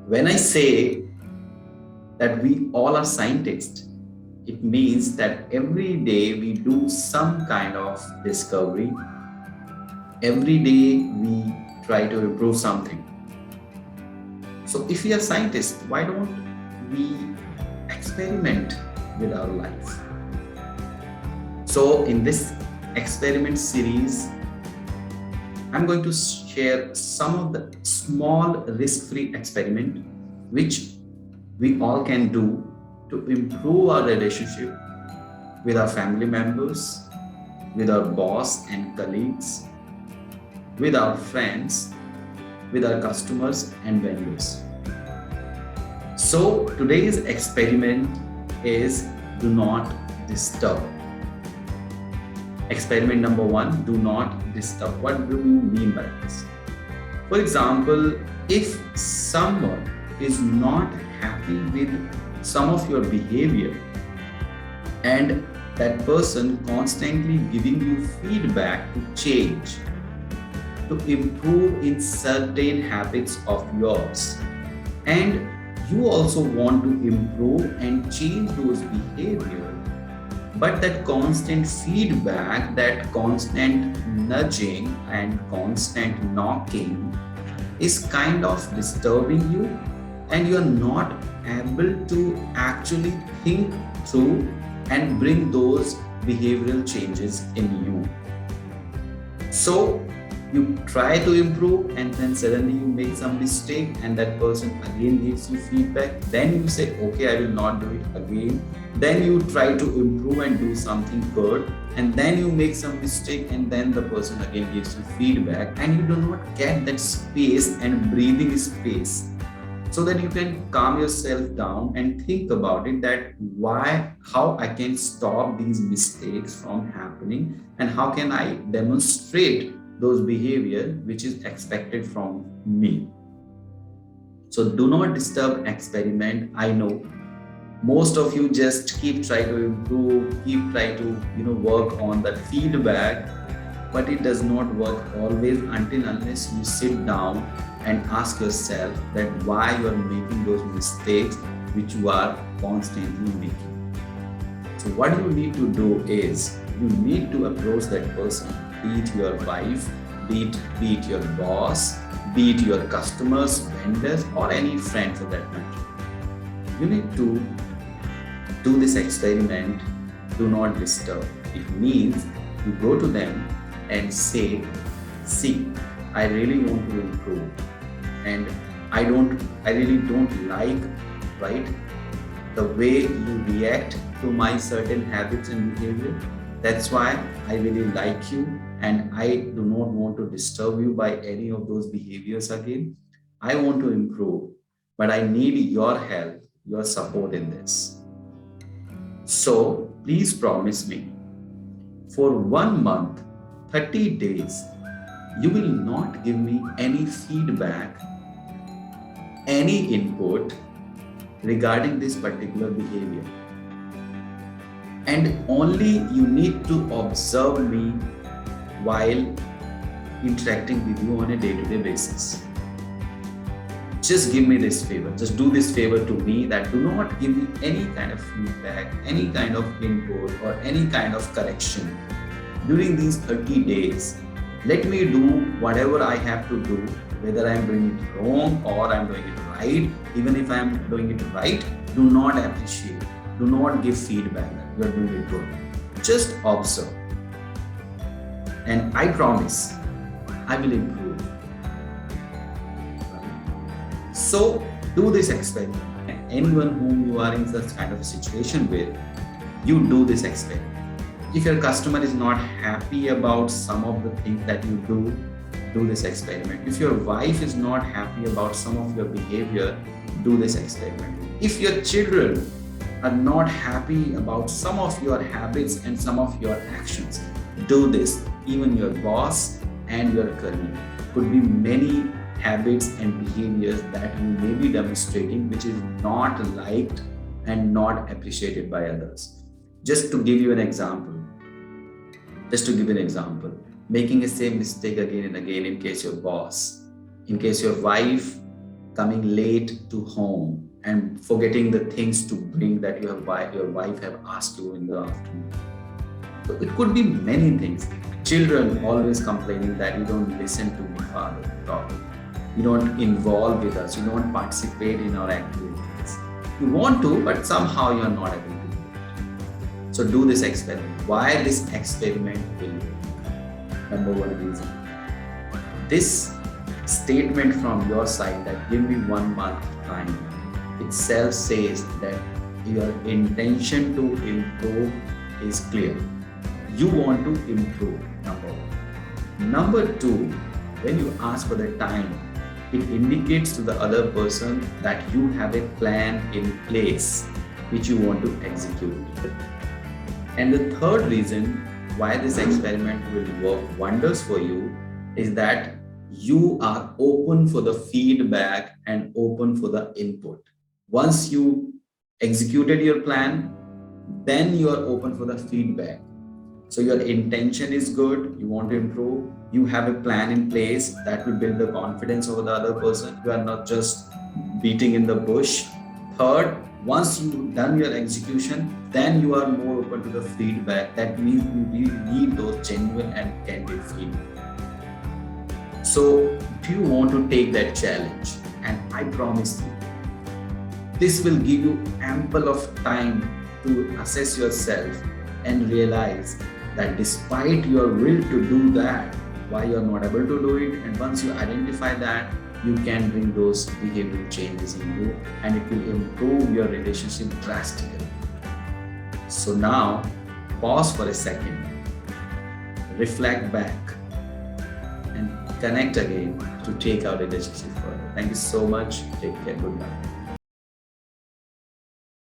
When I say that we all are scientists, it means that every day we do some kind of discovery. Every day we try to improve something. So if we are scientists, why don't we experiment with our life? So in this experiment series, I'm going to share some of the small risk-free experiment which we all can do to improve our relationship with our family members, with our boss and colleagues, with our friends, with our customers and vendors. So today's experiment is do not disturb. Experiment number one, do not disturb. What do you mean by this? For example, if someone is not happy with some of your behavior and that person constantly giving you feedback to change, to improve in certain habits of yours, and you also want to improve and change those behavior, but that constant feedback, that constant nudging and constant knocking is kind of disturbing you, and you're not able to actually think through and bring those behavioral changes in you. So you try to improve and then suddenly you make some mistake and that person again gives you feedback. Then you say, okay, I will not do it again. Then you try to improve and do something good, and then you make some mistake and then the person again gives you feedback, and you do not get that space and breathing space so that you can calm yourself down and think about it, that how I can stop these mistakes from happening and how can I demonstrate those behavior which is expected from me. So do not disturb experiment. I know most of you just keep trying to improve, keep trying to work on that feedback, but it does not work always until unless you sit down and ask yourself that why you are making those mistakes which you are constantly making. So what you need to do is you need to approach that person, be it your wife, be it your boss, be it your customers, vendors, or any friend for that matter. You need to do this experiment, do not disturb. It means you go to them and say, see, I really want to improve, and I really don't like, right, the way you react to my certain habits and behavior. That's why I really like you, and I do not want to disturb you by any of those behaviors again. I want to improve, but I need your help, your support in this. So please promise me, for 1 month, 30 days, you will not give me any feedback, any input regarding this particular behavior. And only you need to observe me while interacting with you on a day-to-day basis. Just give me this favor. Just do this favor to me, that do not give me any kind of feedback, any kind of input, or any kind of correction during these 30 days. Let me do whatever I have to do, whether I'm doing it wrong or I'm doing it right. Even if I'm doing it right, do not appreciate, do not give feedback that you're doing it good. Just observe. And I promise I will improve. So do this experiment. Anyone whom you are in such kind of situation with, you do this experiment. If your customer is not happy about some of the things that you do this experiment. If your wife is not happy about some of your behavior, do this experiment. If your children are not happy about some of your habits and some of your actions, do this. Even your boss and your colleague. Could be many habits and behaviors that you may be demonstrating which is not liked and not appreciated by others. Just to give you an example, making a same mistake again and again in case your boss, in case your wife, coming late to home and forgetting the things to bring that your wife have asked you in the afternoon. So it could be many things. Children always complaining that you don't listen to me, father, talk. You don't involve with us. You don't participate in our activities. You want to, but somehow you are not able to do it. So do this experiment. Why this experiment will work? Number one reason. This statement from your side that give me 1 month time itself says that your intention to improve is clear. You want to improve, number one. Number two, when you ask for the time, it indicates to the other person that you have a plan in place which you want to execute. And the third reason why this experiment will work wonders for you is that you are open for the feedback and open for the input. Once you executed your plan, then you are open for the feedback. So your intention is good, you want to improve, you have a plan in place that will build the confidence over the other person. You are not just beating in the bush. Third, once you've done your execution, then you are more open to the feedback. That means you need those genuine and candid feedback. So do you want to take that challenge? And I promise you, this will give you ample of time to assess yourself and realize that despite your will to do that, why you're not able to do it. And once you identify that, you can bring those behavioral changes in you and it will improve your relationship drastically. So now, pause for a second, reflect back, and connect again to take our relationship further. Thank you so much. Take care. Goodbye.